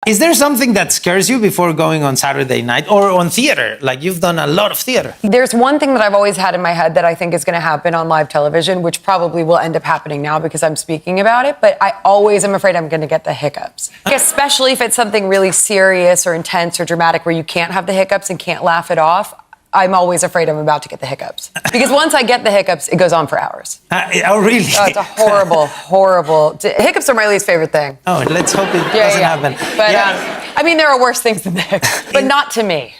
Is there something that scares you before going on Saturday night or on theater? Like, you've done a lot of theater. There's one thing that I've always had in my head that I think is going to happen on live television, which probably will end up happening now because I'm speaking about it, but I always am afraid I'm going to get the hiccups. Especially if it's something really serious or intense or dramatic where you can't have the hiccups and can't laugh it off. I'm always afraid I'm about to get the hiccups. Because once I get the hiccups, it goes on for hours. Oh, really? Oh, it's a horrible, horrible... Hiccups are my least favorite thing. Oh, let's hope it doesn't happen. But, I mean, there are worse things than the hiccups, but not to me.